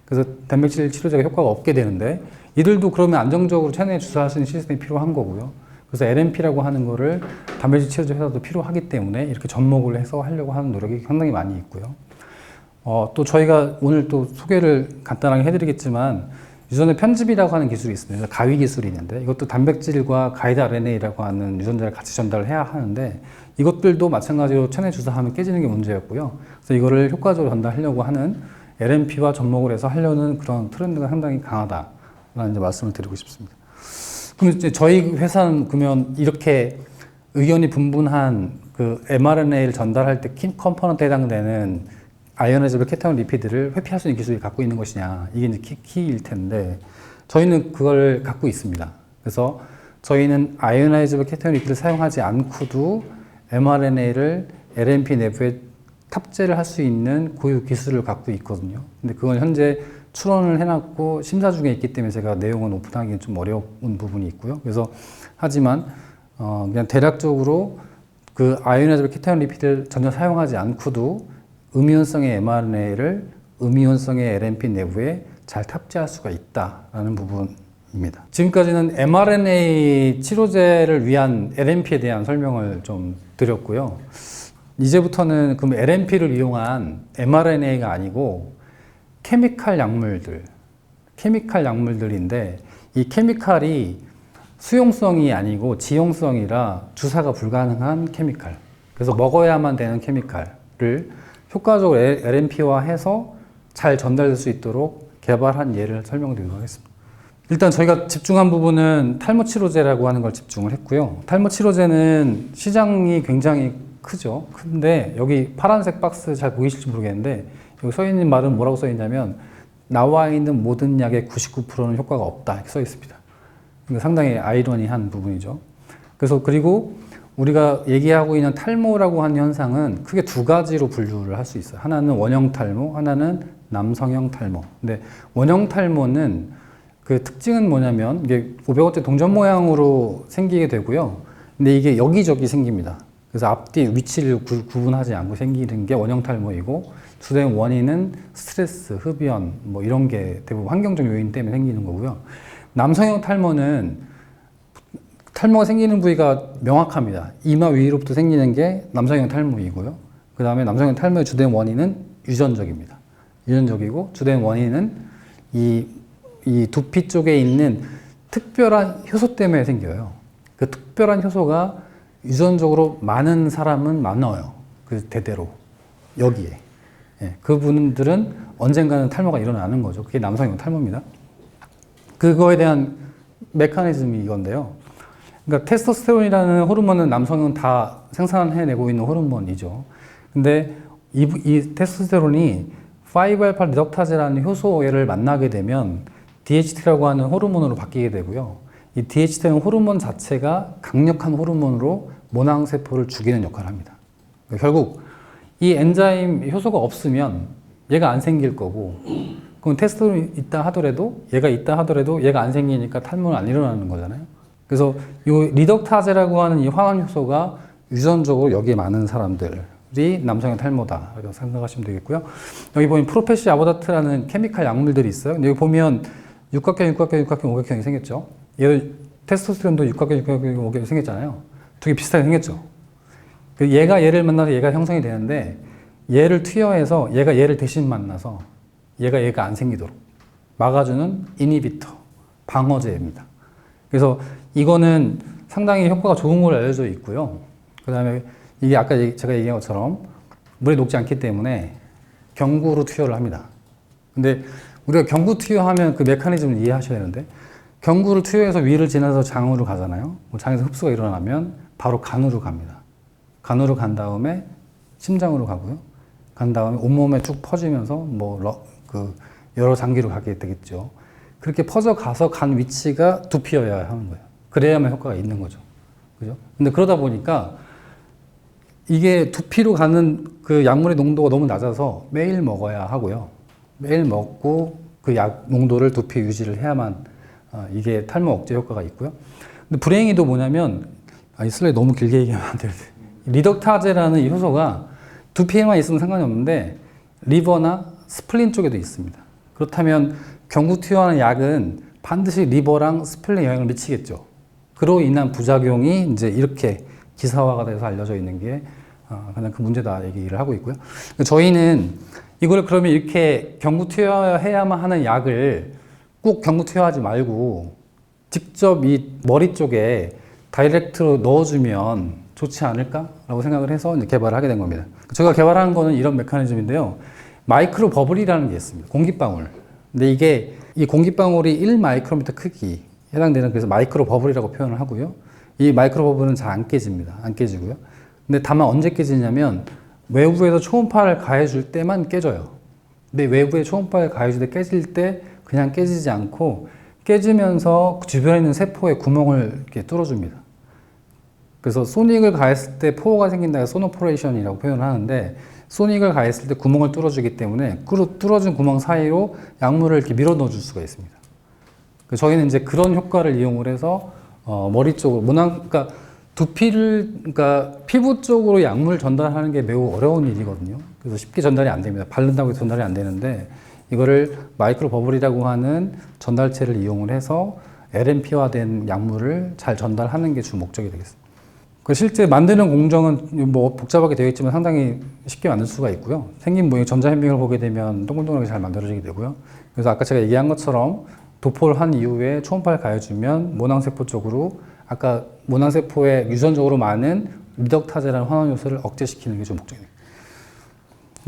그래서 단백질 치료제가 효과가 없게 되는데 이들도 그러면 안정적으로 체내에 주사할 수 있는 시스템이 필요한 거고요. 그래서 LNP라고 하는 거를 단백질 치료제 회사도 필요하기 때문에 이렇게 접목을 해서 하려고 하는 노력이 상당히 많이 있고요. 또 저희가 오늘 또 소개를 간단하게 해드리겠지만 유전자 편집이라고 하는 기술이 있습니다. 가위 기술이 있는데 이것도 단백질과 가이드 RNA라고 하는 유전자를 같이 전달을 해야 하는데 이것들도 마찬가지로 체내 주사하면 깨지는 게 문제였고요. 그래서 이거를 효과적으로 전달하려고 하는 LNP와 접목을 해서 하려는 그런 트렌드가 상당히 강하다라는 이제 말씀을 드리고 싶습니다. 그럼 이제 저희 회사는 그러면 이렇게 의견이 분분한 그 mRNA를 전달할 때 키 컴포넌트에 해당되는 아이오나이즈블 케톤 리피드를 회피할 수 있는 기술이 갖고 있는 것이냐, 이게 이제 키일 텐데 저희는 그걸 갖고 있습니다. 그래서 저희는 아이오나이즈블 케톤 리피드를 사용하지 않고도 mRNA를 LNP 내부에 탑재를 할 수 있는 고유 기술을 갖고 있거든요. 근데 그건 현재 출원을 해놨고 심사 중에 있기 때문에 제가 내용은 오픈하기는 좀 어려운 부분이 있고요. 그래서 하지만 그냥 대략적으로 그 아이오나이즈블 케톤 리피드를 전혀 사용하지 않고도 음이온성의 mRNA를 음이온성의 LNP 내부에 잘 탑재할 수가 있다라는 부분입니다. 지금까지는 mRNA 치료제를 위한 LNP에 대한 설명을 좀 드렸고요. 이제부터는 그럼 LNP를 이용한 mRNA가 아니고 케미칼 약물들인데 이 케미칼이 수용성이 아니고 지용성이라 주사가 불가능한 케미칼. 그래서 먹어야만 되는 케미칼을 효과적으로 LNP화해서 잘 전달될 수 있도록 개발한 예를 설명드리도록 하겠습니다. 일단 저희가 집중한 부분은 탈모 치료제라고 하는 걸 집중을 했고요. 탈모 치료제는 시장이 굉장히 크죠. 근데 여기 파란색 박스 잘 보이실지 모르겠는데 여기 써 있는 말은 뭐라고 써 있냐면 나와 있는 모든 약의 99%는 효과가 없다 이렇게 써 있습니다. 그러니까 상당히 아이러니한 부분이죠. 그래서 그리고 우리가 얘기하고 있는 탈모라고 하는 현상은 크게 두 가지로 분류를 할 수 있어요. 하나는 원형 탈모, 하나는 남성형 탈모. 근데 원형 탈모는 그 특징은 뭐냐면 이게 500원대 동전 모양으로 생기게 되고요. 근데 이게 여기저기 생깁니다. 그래서 앞뒤 위치를 구분하지 않고 생기는 게 원형 탈모이고 주된 원인은 스트레스, 흡연 뭐 이런 게 대부분 환경적 요인 때문에 생기는 거고요. 남성형 탈모는 탈모가 생기는 부위가 명확합니다. 이마 위로부터 생기는 게 남성형 탈모이고요. 그 다음에 남성형 탈모의 주된 원인은 유전적입니다. 유전적이고 주된 원인은 이 두피 쪽에 있는 특별한 효소 때문에 생겨요. 그 특별한 효소가 유전적으로 많은 사람은 많아요. 그 대대로 여기에. 예, 그분들은 언젠가는 탈모가 일어나는 거죠. 그게 남성형 탈모입니다. 그거에 대한 메커니즘이 이건데요. 그러니까 테스토스테론이라는 호르몬은 남성은 다 생산해내고 있는 호르몬이죠. 근데 이 테스토스테론이 5알파 리덕타제라는 효소를 만나게 되면 DHT라고 하는 호르몬으로 바뀌게 되고요. 이 DHT는 호르몬 자체가 강력한 호르몬으로 모낭세포를 죽이는 역할을 합니다. 그러니까 결국 이 엔자임 효소가 없으면 얘가 안 생길 거고, 그럼 테스토스테론이 있다 하더라도 얘가 안 생기니까 탈모는 안 일어나는 거잖아요. 그래서 이 리덕타제라고 하는 이 황환 효소가 유전적으로 여기에 많은 사람들이 남성형 탈모다 이렇게 생각하시면 되겠고요. 여기 보면 프로페시 아보다트라는 케미칼 약물들이 있어요. 근데 여기 보면 육각형, 오각형이 생겼죠. 얘를 테스토스테론도 육각형, 오각형이 생겼잖아요. 두 개 비슷하게 생겼죠. 얘가 얘를 만나서 얘가 형성이 되는데 얘를 투여해서 얘가 얘를 대신 만나서 얘가 안 생기도록 막아주는 이니비터, 방어제입니다. 그래서 이거는 상당히 효과가 좋은 걸로 알려져 있고요. 그 다음에 이게 아까 제가 얘기한 것처럼 물에 녹지 않기 때문에 경구로 투여를 합니다. 근데 우리가 경구 투여하면 그 메커니즘을 이해하셔야 되는데 경구를 투여해서 위를 지나서 장으로 가잖아요. 장에서 흡수가 일어나면 바로 간으로 갑니다. 간으로 간 다음에 심장으로 가고요. 간 다음에 온몸에 쭉 퍼지면서 여러 장기로 가게 되겠죠. 그렇게 퍼져가서 간 위치가 두피여야 하는 거예요. 그래야만 효과가 있는 거죠. 그죠? 근데 그러다 보니까 이게 두피로 가는 그 약물의 농도가 너무 낮아서 매일 먹어야 하고요. 매일 먹고 그 약 농도를 두피에 유지를 해야만 이게 탈모 억제 효과가 있고요. 근데 불행히도 뭐냐면 이 슬라이드 너무 길게 얘기하면 안 되는데 리덕타제라는 이 효소가 두피에만 있으면 상관이 없는데 리버나 스플린 쪽에도 있습니다. 그렇다면 경구 투여하는 약은 반드시 리버랑 스플린에 영향을 미치겠죠. 그로 인한 부작용이 이제 이렇게 기사화가 돼서 알려져 있는 게 가장 큰 문제다 얘기를 하고 있고요. 저희는 이걸 그러면 이렇게 경구 투여해야만 하는 약을 꼭 경구 투여하지 말고 직접 이 머리 쪽에 다이렉트로 넣어주면 좋지 않을까라고 생각을 해서 이제 개발을 하게 된 겁니다. 제가 개발한 거는 이런 메커니즘인데요. 마이크로 버블이라는 게 있습니다. 공기방울. 근데 이게 이 공기방울이 1 마이크로미터 크기 해당되는, 그래서 마이크로 버블이라고 표현을 하고요. 이 마이크로 버블은 잘 안 깨집니다. 안 깨지고요. 근데 다만 언제 깨지냐면 외부에서 초음파를 가해줄 때만 깨져요. 근데 외부에 초음파를 가해줄 때 깨질 때 그냥 깨지지 않고 깨지면서 주변에 있는 세포에 구멍을 이렇게 뚫어줍니다. 그래서 소닉을 가했을 때 포호가 생긴다 해서 소노포레이션이라고 표현을 하는데, 소닉을 가했을 때 구멍을 뚫어주기 때문에 뚫어준 구멍 사이로 약물을 이렇게 밀어 넣어줄 수가 있습니다. 저희는 이제 그런 효과를 이용을 해서 머리 쪽으로 그러니까 그러니까 피부 쪽으로 약물을 전달하는 게 매우 어려운 일이거든요. 그래서 쉽게 전달이 안 됩니다. 바른다고 해서 전달이 안 되는데, 이거를 마이크로 버블이라고 하는 전달체를 이용을 해서 LNP화된 약물을 잘 전달하는 게 주 목적이 되겠습니다. 실제 만드는 공정은 뭐 복잡하게 되어 있지만 상당히 쉽게 만들 수가 있고요. 생긴 모양 전자현미경을 보게 되면 동글동글하게 잘 만들어지게 되고요. 그래서 아까 제가 얘기한 것처럼 도포를 한 이후에 초음파를 가해주면 모낭세포 쪽으로, 아까 모낭세포에 유전적으로 많은 미덕타제라는 환원 요소를 억제시키는 게 좀 목적입니다.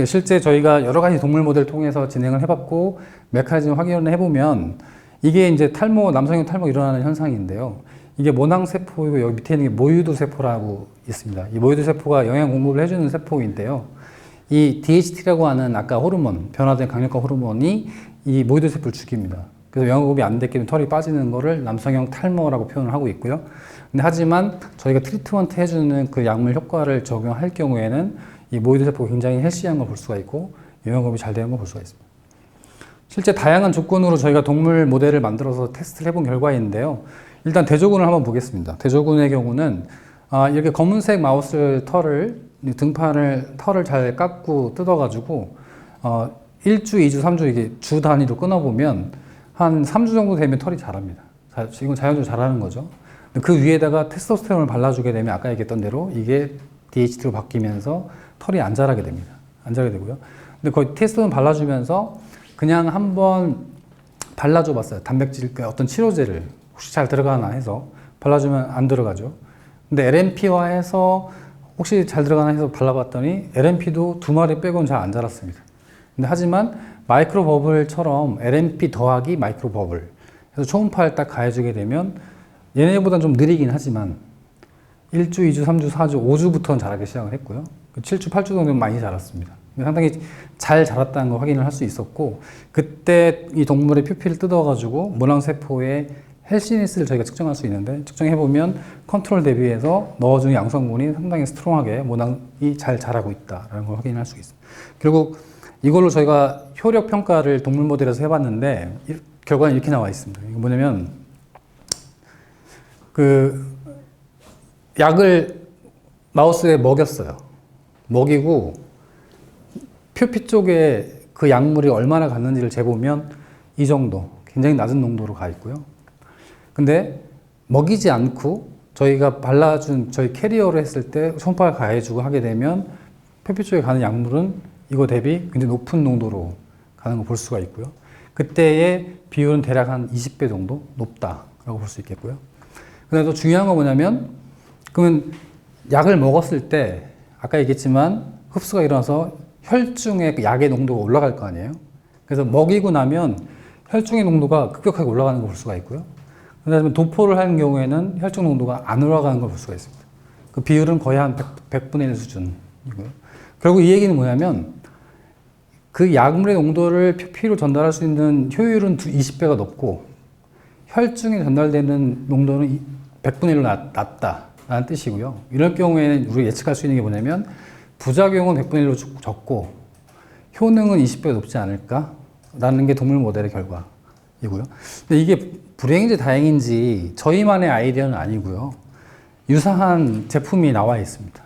실제 저희가 여러 가지 동물 모델을 통해서 진행을 해봤고 메커니즘 확인을 해보면 이게 이제 남성형 탈모 일어나는 현상인데요. 이게 모낭세포이고 여기 밑에 있는 게 모유두 세포라고 있습니다. 이 모유두 세포가 영양 공급을 해주는 세포인데요. 이 DHT라고 하는 아까 호르몬, 변화된 강력한 호르몬이 이 모유두 세포를 죽입니다. 그래서 영양 공급이 안 됐기 때문에 털이 빠지는 거를 남성형 탈모라고 표현을 하고 있고요. 근데 하지만 저희가 트리트먼트 해주는 그 약물 효과를 적용할 경우에는 이 모유두 세포가 굉장히 헬시한 걸 볼 수가 있고 영양 공급이 잘 되는 걸 볼 수가 있습니다. 실제 다양한 조건으로 저희가 동물 모델을 만들어서 테스트를 해본 결과인데요. 일단 대조군을 한번 보겠습니다. 대조군의 경우는 이렇게 검은색 마우스 털을 잘 깎고 뜯어가지고 1주, 2주, 3주 이게 주 단위로 끊어보면 한 3주 정도 되면 털이 자랍니다. 이건 자연적으로 자라는 거죠. 그 위에다가 테스토스테론을 발라주게 되면 아까 얘기했던 대로 이게 DHT로 바뀌면서 털이 안 자라게 됩니다. 안 자라게 되고요. 근데 거의 테스토스테론 발라주면서 그냥 한번 발라줘 봤어요. 단백질, 어떤 치료제를 혹시 잘 들어가나 해서 발라주면 안 들어가죠. 근데 LNP화해서 혹시 잘 들어가나 해서 발라봤더니 LNP도 2마리 빼고는 잘 안 자랐습니다. 근데 하지만 마이크로 버블처럼 LNP 더하기 마이크로 버블 그래서 초음파를 딱 가해주게 되면 얘네보다는 좀 느리긴 하지만 1주, 2주, 3주, 4주, 5주부터는 자라기 시작을 했고요. 7주, 8주 정도는 많이 자랐습니다. 상당히 잘 자랐다는 걸 확인을 할 수 있었고, 그때 이 동물의 표피를 뜯어가지고 모낭세포의 헬시니스를 저희가 측정할 수 있는데, 측정해보면 컨트롤 대비해서 넣어준 양성분이 상당히 스트롱하게 모낭이 잘 자라고 있다는 걸 확인할 수 있습니다. 결국 이걸로 저희가 효력 평가를 동물 모델에서 해봤는데 결과는 이렇게 나와 있습니다. 이거 뭐냐면 약을 마우스에 먹였어요. 먹이고 표피 쪽에 그 약물이 얼마나 갔는지를 재보면 이 정도, 굉장히 낮은 농도로 가 있고요. 근데 먹이지 않고 저희가 발라준 저희 캐리어로 했을 때 초음파를 가해주고 하게 되면 표피 쪽에 가는 약물은 이거 대비 굉장히 높은 농도로 가는 걸 볼 수가 있고요. 그때의 비율은 대략 한 20배 정도 높다라고 볼 수 있겠고요. 근데 또 중요한 건 뭐냐면, 그러면 약을 먹었을 때 아까 얘기했지만 흡수가 일어나서 혈중에 그 약의 농도가 올라갈 거 아니에요. 그래서 먹이고 나면 혈중의 농도가 급격하게 올라가는 걸 볼 수가 있고요. 그다음에 도포를 하는 경우에는 혈중 농도가 안 올라가는 걸 볼 수가 있습니다. 그 비율은 거의 한 100분의 1 수준이고요. 결국 이 얘기는 뭐냐면 그 약물의 농도를 표피로 전달할 수 있는 효율은 20배가 높고 혈중에 전달되는 농도는 100분의 1로 낮다라는 뜻이고요. 이럴 경우에는 우리가 예측할 수 있는 게 뭐냐면 부작용은 100분의 1로 적고 효능은 20배가 높지 않을까라는 게 동물 모델의 결과이고요. 근데 이게 불행인지 다행인지 저희만의 아이디어는 아니고요. 유사한 제품이 나와 있습니다.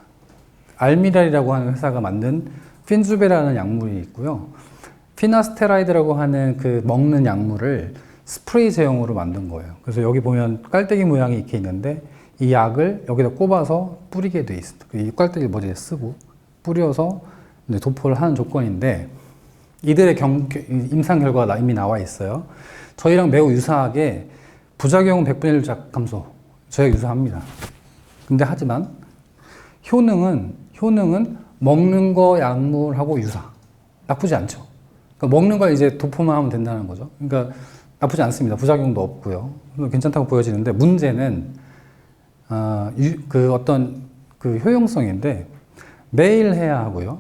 알미랄이라고 하는 회사가 만든 핀주베라는 약물이 있고요. 피나스테라이드라고 하는 그 먹는 약물을 스프레이 제형으로 만든 거예요. 그래서 여기 보면 깔때기 모양이 이렇게 있는데 이 약을 여기다 꼽아서 뿌리게 돼 있습니다. 이 깔때기 머리에 쓰고 뿌려서 도포를 하는 조건인데 이들의 임상 결과가 이미 나와 있어요. 저희랑 매우 유사하게 부작용은 100분의 1 감소. 저희가 유사합니다. 근데 하지만 효능은 먹는 거 약물하고 유사. 나쁘지 않죠. 그러니까 먹는 걸 이제 도포만 하면 된다는 거죠. 그러니까 나쁘지 않습니다. 부작용도 없고요. 괜찮다고 보여지는데 문제는 어떤 그 효용성인데 매일 해야 하고요.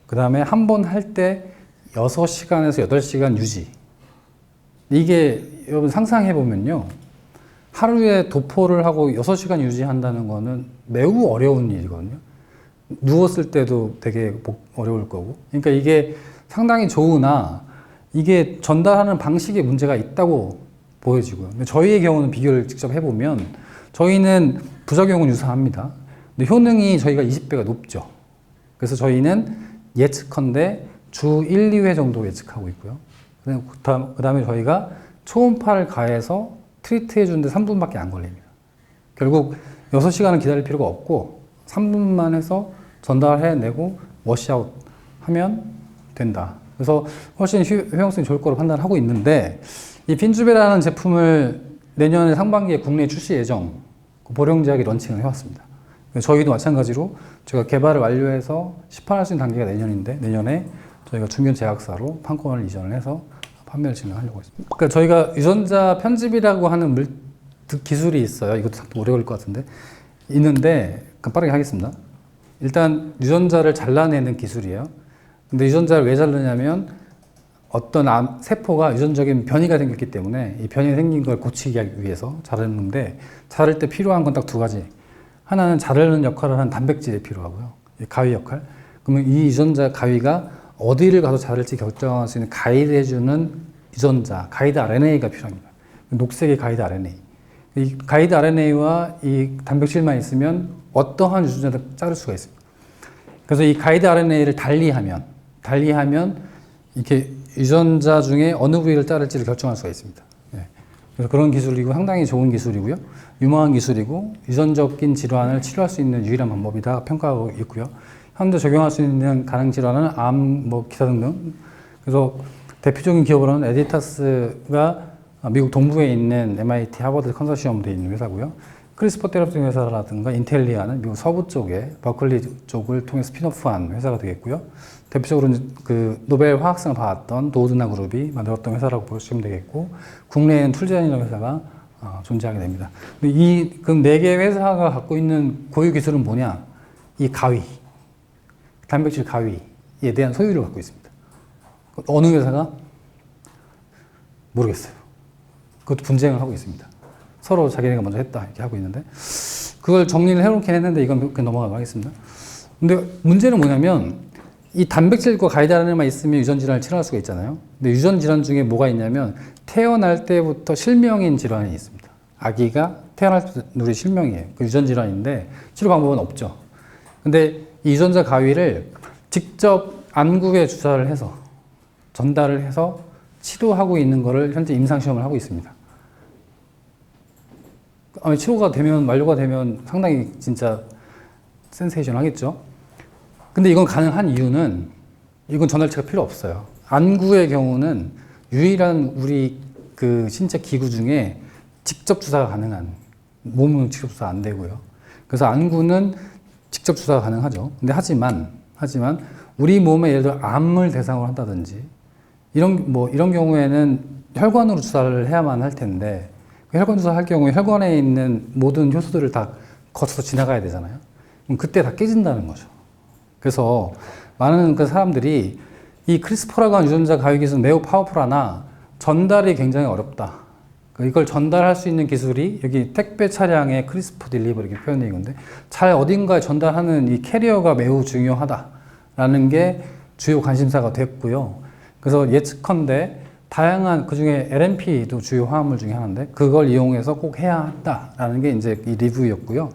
그 다음에 한 번 할 때 6시간에서 8시간 유지. 이게 여러분 상상해 보면요. 하루에 도포를 하고 6시간 유지한다는 거는 매우 어려운 일이거든요. 누웠을 때도 되게 어려울 거고. 그러니까 이게 상당히 좋으나 이게 전달하는 방식에 문제가 있다고 보여지고요. 근데 저희의 경우는 비교를 직접 해보면 저희는 부작용은 유사합니다. 근데 효능이 저희가 20배가 높죠. 그래서 저희는 예측컨대 주 1, 2회 정도 예측하고 있고요. 그 다음에 저희가 초음파를 가해서 트리트 해주는데 3분밖에 안 걸립니다. 결국 6시간을 기다릴 필요가 없고 3분만 해서 전달해내고 워시아웃 하면 된다. 그래서 훨씬 효용성이 좋을 거로 판단하고 있는데 이 핀주베라는 제품을 내년 상반기에 국내에 출시 예정 보령제약이 런칭을 해왔습니다. 저희도 마찬가지로 제가 개발을 완료해서 시판할 수 있는 단계가 내년인데 내년에 저희가 중견 제약사로 판권을 이전을 해서 판매를 진행하려고 했습니다. 그러니까 저희가 유전자 편집이라고 하는 기술이 있어요. 이것도 오래 걸릴 것 같은데 있는데 빠르게 하겠습니다. 일단 유전자를 잘라내는 기술이에요. 근데 유전자를 왜 자르냐면 어떤 세포가 유전적인 변이가 생겼기 때문에 이 변이 생긴 걸 고치기 위해서 자르는데 자를 때 필요한 건 딱 두 가지. 하나는 자르는 역할을 하는 단백질이 필요하고요. 가위 역할. 그러면 이 유전자 가위가 어디를 가서 자를지 결정할 수 있는 가이드 해주는 유전자, 가이드 RNA가 필요합니다. 녹색의 가이드 RNA. 이 가이드 RNA와 이 단백질만 있으면 어떠한 유전자도 자를 수가 있습니다. 그래서 이 가이드 RNA를 달리하면 이렇게 유전자 중에 어느 부위를 자를지를 결정할 수가 있습니다. 네. 그래서 그런 기술이고 상당히 좋은 기술이고요. 유망한 기술이고 유전적인 질환을 치료할 수 있는 유일한 방법이다 평가하고 있고요. 현재 적용할 수 있는 가능 질환은 암, 기타 등등. 그래서 대표적인 기업으로는 에디타스가 미국 동부에 있는 MIT 하버드 컨소시엄에 있는 회사고요. 크리스퍼 테라피 회사라든가 인텔리아는 미국 서부 쪽에 버클리 쪽을 통해 스피노프한 회사가 되겠고요. 대표적으로 그 노벨 화학상을 받았던 도우드나 그룹이 만들었던 회사라고 보시면 되겠고, 국내에는 툴젠이라는 회사가 존재하게 됩니다. 그럼 4개의 회사가 갖고 있는 고유 기술은 뭐냐? 이 가위, 단백질 가위에 대한 소유를 갖고 있습니다. 어느 회사가? 모르겠어요. 그것도 분쟁을 하고 있습니다. 서로 자기네가 먼저 했다 이렇게 하고 있는데 그걸 정리를 해놓긴 했는데 이건 그냥 넘어가도록 하겠습니다. 근데 문제는 뭐냐면 이 단백질과 가이드 RNA만 있으면 유전 질환을 치료할 수가 있잖아요. 근데 유전 질환 중에 뭐가 있냐면 태어날 때부터 실명인 질환이 있습니다. 아기가 태어날 때 누리 실명이에요. 그 유전 질환인데 치료 방법은 없죠. 근데 이 유전자 가위를 직접 안구에 주사를 해서 전달을 해서 치료하고 있는 거를 현재 임상시험을 하고 있습니다. 치료가 되면, 완료가 되면 상당히 진짜 센세이션 하겠죠. 근데 이건 가능한 이유는 이건 전달체가 필요 없어요. 안구의 경우는 유일한 우리 그 신체 기구 중에 직접 주사가 가능한, 몸은 직접 주사 안 되고요. 그래서 안구는 직접 주사가 가능하죠. 근데 하지만 우리 몸에 예를 들어 암을 대상으로 한다든지 이런 경우에는 혈관으로 주사를 해야만 할 텐데 혈관 주사 할 경우에 혈관에 있는 모든 효소들을 다 거쳐서 지나가야 되잖아요. 그럼 그때 다 깨진다는 거죠. 그래서 많은 그 사람들이 이 크리스퍼라고 하는 유전자 가위 기술은 매우 파워풀하나 전달이 굉장히 어렵다. 이걸 전달할 수 있는 기술이 여기 택배 차량의 크리스퍼 딜리버리 이렇게 표현되어 있는데 잘 어딘가에 전달하는 이 캐리어가 매우 중요하다라는 게 주요 관심사가 됐고요. 그래서 예측컨대 다양한 그중에 LNP도 주요 화합물 중에 하나인데 그걸 이용해서 꼭 해야 한다라는 게 이제 이 리뷰였고요.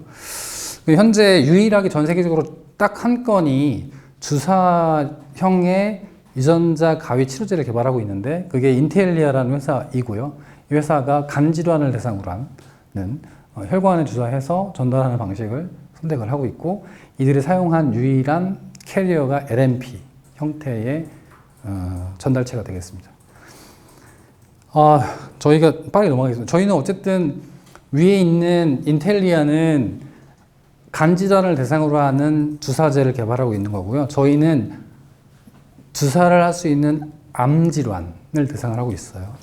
현재 유일하게 전 세계적으로 딱 한 건이 주사형의 유전자 가위 치료제를 개발하고 있는데 그게 인텔리아라는 회사이고요. 이 회사가 간 질환을 대상으로 하는 혈관에 주사해서 전달하는 방식을 선택을 하고 있고 이들이 사용한 유일한 캐리어가 LNP 형태의 전달체가 되겠습니다. 저희가 빠르게 넘어가겠습니다. 저희는 어쨌든 위에 있는 인텔리아는 간 질환을 대상으로 하는 주사제를 개발하고 있는 거고요. 저희는 주사를 할 수 있는 암 질환을 대상을 하고 있어요.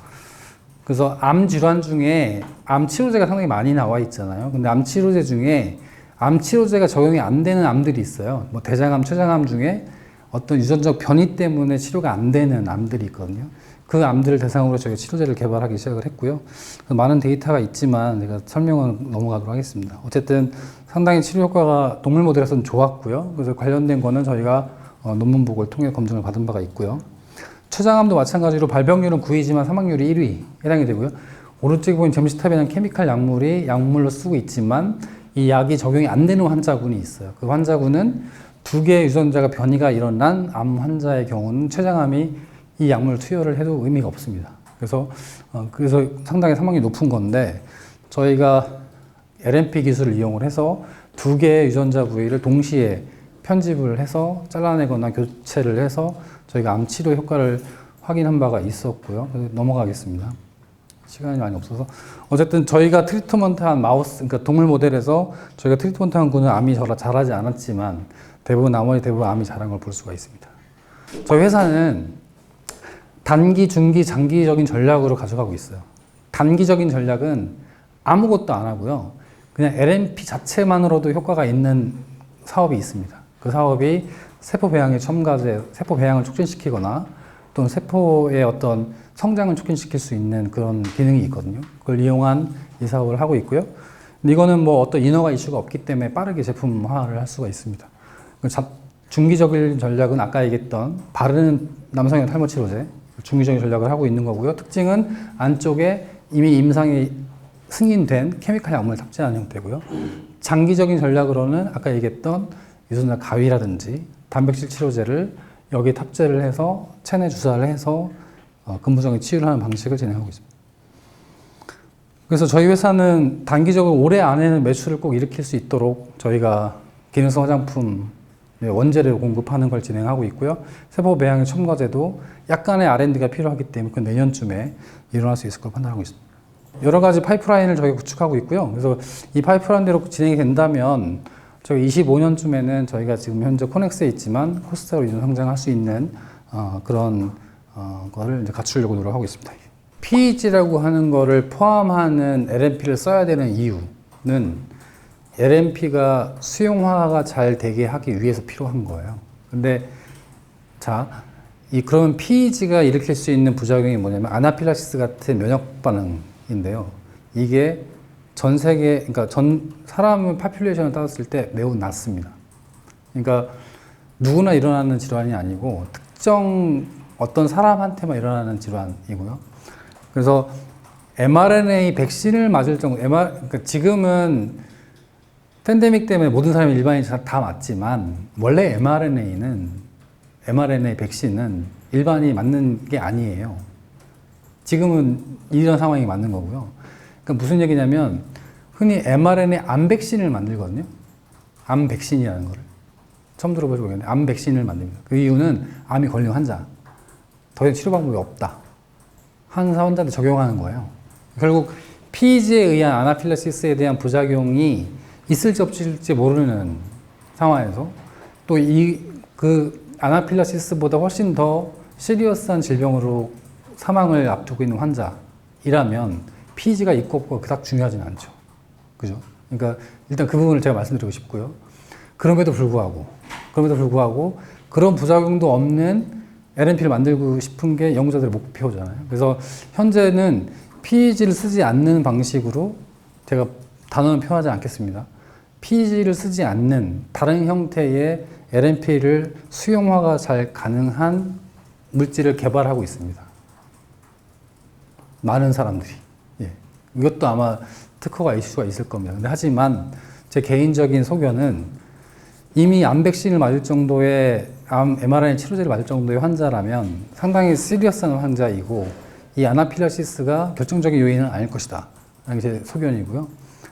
그래서 암 질환 중에 암 치료제가 상당히 많이 나와 있잖아요. 근데 암 치료제 중에 암 치료제가 적용이 안 되는 암들이 있어요. 뭐 대장암, 췌장암 중에 어떤 유전적 변이 때문에 치료가 안 되는 암들이 있거든요. 그 암들을 대상으로 저희가 치료제를 개발하기 시작을 했고요. 많은 데이터가 있지만 제가 설명은 넘어가도록 하겠습니다. 어쨌든 상당히 치료 효과가 동물 모델에서는 좋았고요. 그래서 관련된 거는 저희가 논문 보고를 통해 검증을 받은 바가 있고요. 췌장암도 마찬가지로 발병률은 9위지만 사망률이 1위 해당이 되고요. 오른쪽에 보인 gemcitab이라는 케미칼 약물이 약물로 쓰고 있지만 이 약이 적용이 안 되는 환자군이 있어요. 그 환자군은 2개의 유전자가 변이가 일어난 암 환자의 경우는 췌장암이 이 약물을 투여를 해도 의미가 없습니다. 그래서 상당히 사망률이 높은 건데 저희가 LNP 기술을 이용을 해서 2개의 유전자 부위를 동시에 편집을 해서 잘라내거나 교체를 해서 저희가 암 치료 효과를 확인한 바가 있었고요. 넘어가겠습니다. 시간이 많이 없어서. 어쨌든 저희가 트리트먼트한 마우스, 그러니까 동물 모델에서 저희가 트리트먼트한 군은 암이 자라지 않았지만 나머지 대부분 암이 자란 걸 볼 수가 있습니다. 저희 회사는 단기, 중기, 장기적인 전략으로 가져가고 있어요. 단기적인 전략은 아무것도 안 하고요. 그냥 LNP 자체만으로도 효과가 있는 사업이 있습니다. 그 사업이 세포 배양의 첨가제, 세포 배양을 촉진시키거나 또는 세포의 어떤 성장을 촉진시킬 수 있는 그런 기능이 있거든요. 그걸 이용한 이 사업을 하고 있고요. 근데 이거는 뭐 어떤 인허가 이슈가 없기 때문에 빠르게 제품화를 할 수가 있습니다. 중기적인 전략은 아까 얘기했던 바르는 남성형 탈모 치료제, 중기적인 전략을 하고 있는 거고요. 특징은 안쪽에 이미 임상이 승인된 케미칼 약물을 탑재하는 형태고요. 장기적인 전략으로는 아까 얘기했던 유전자 가위라든지 단백질 치료제를 여기에 탑재를 해서 체내 주사를 해서 근부정의 치유를 하는 방식을 진행하고 있습니다. 그래서 저희 회사는 단기적으로 올해 안에는 매출을 꼭 일으킬 수 있도록 저희가 기능성 화장품 원재료 공급하는 걸 진행하고 있고요. 세포 배양의 첨가제도 약간의 R&D가 필요하기 때문에 그 내년쯤에 일어날 수 있을 걸 판단하고 있습니다. 여러 가지 파이프라인을 저희가 구축하고 있고요. 그래서 이 파이프라인대로 진행이 된다면 저희 25년쯤에는 저희가 지금 현재 코넥스에 있지만 코스닥으로 이전 성장할 수 있는 그런 거를 이제 갖추려고 노력하고 있습니다. PEG라고 하는 거를 포함하는 LNP를 써야 되는 이유는 LNP가 수용화가 잘 되게 하기 위해서 필요한 거예요. 근데 그러면 PEG가 일으킬 수 있는 부작용이 뭐냐면 아나필락시스 같은 면역 반응인데요. 이게 전 세계, 그러니까 사람의 파퓰레이션을 따졌을 때 매우 낮습니다. 그러니까 누구나 일어나는 질환이 아니고 특정 어떤 사람한테만 일어나는 질환이고요. 그래서 mRNA 백신을 맞을 정도, 그러니까 지금은 팬데믹 때문에 모든 사람이 일반인이 다 맞지만 원래 mRNA 백신은 일반인이 맞는 게 아니에요. 지금은 이런 상황이 맞는 거고요. 그러니까 무슨 얘기냐면 흔히 mRNA 암 백신을 만들거든요. 암 백신이라는 거를 처음 들어보시고 모르겠는데 암 백신을 만듭니다. 그 이유는 암이 걸린 환자, 더 이상 치료 방법이 없다. 환자한테 적용하는 거예요. 결국 PEG에 의한 아나필락시스에 대한 부작용이 있을지 없을지 모르는 상황에서 또 그 아나필락시스보다 훨씬 더 시리어스한 질병으로 사망을 앞두고 있는 환자이라면 PEG가 있고 없고 그닥 중요하지는 않죠. 그죠? 그러니까 일단 그 부분을 제가 말씀드리고 싶고요. 그럼에도 불구하고 그런 부작용도 없는 LNP를 만들고 싶은 게 연구자들의 목표잖아요. 그래서 현재는 PEG를 쓰지 않는 방식으로 제가 단어는 표현하지 않겠습니다. PEG를 쓰지 않는 다른 형태의 LNP를 수용화가 잘 가능한 물질을 개발하고 있습니다. 많은 사람들이. 이것도 아마 특허가 이슈가 있을 겁니다. 근데 하지만 제 개인적인 소견은 이미 암 백신을 맞을 정도의 암 mRNA 치료제를 맞을 정도의 환자라면 상당히 시리어스한 환자이고 이 아나필락시스가 결정적인 요인은 아닐 것이다. 라는 게 제 소견이고요.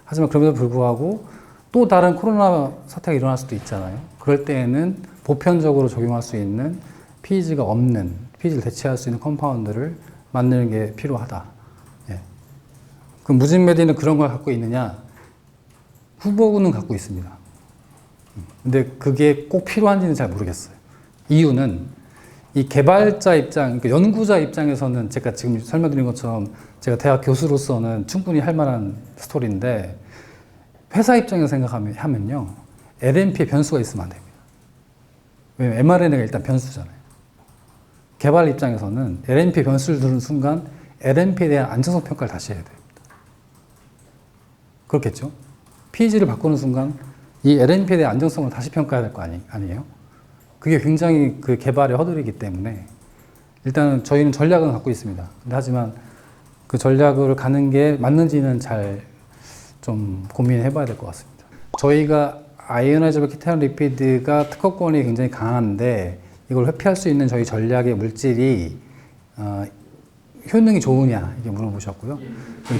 하지만 그럼에도 불구하고 또 다른 코로나 사태가 일어날 수도 있잖아요. 그럴 때에는 보편적으로 적용할 수 있는 PEG가 없는, PEG를 대체할 수 있는 컴파운드를 만드는 게 필요하다. 예. 그 무진메디는 그런 걸 갖고 있느냐? 후보군은 갖고 있습니다. 근데 그게 꼭 필요한지는 잘 모르겠어요. 이유는 이 개발자 입장, 그러니까 연구자 입장에서는 제가 지금 설명드린 것처럼 제가 대학 교수로서는 충분히 할 만한 스토리인데 회사 입장에서 생각하면요. LNP에 변수가 있으면 안 됩니다. 왜냐면 mRNA가 일단 변수잖아요. 개발 입장에서는 LNP에 변수를 두는 순간 LNP에 대한 안정성 평가를 다시 해야 됩니다. 그렇겠죠? PG를 바꾸는 순간 이 LNP에 대한 안정성을 다시 평가해야 될 거 아니에요? 그게 굉장히 그 개발의 허들이기 때문에 일단은 저희는 전략은 갖고 있습니다. 근데 하지만 그 전략을 가는 게 맞는지는 잘 좀 고민해 봐야 될 것 같습니다. 저희가 아이오나이저블 케타이온 리피드가 특허권이 굉장히 강한데 이걸 회피할 수 있는 저희 전략의 물질이 효능이 좋으냐 이게 물어보셨고요.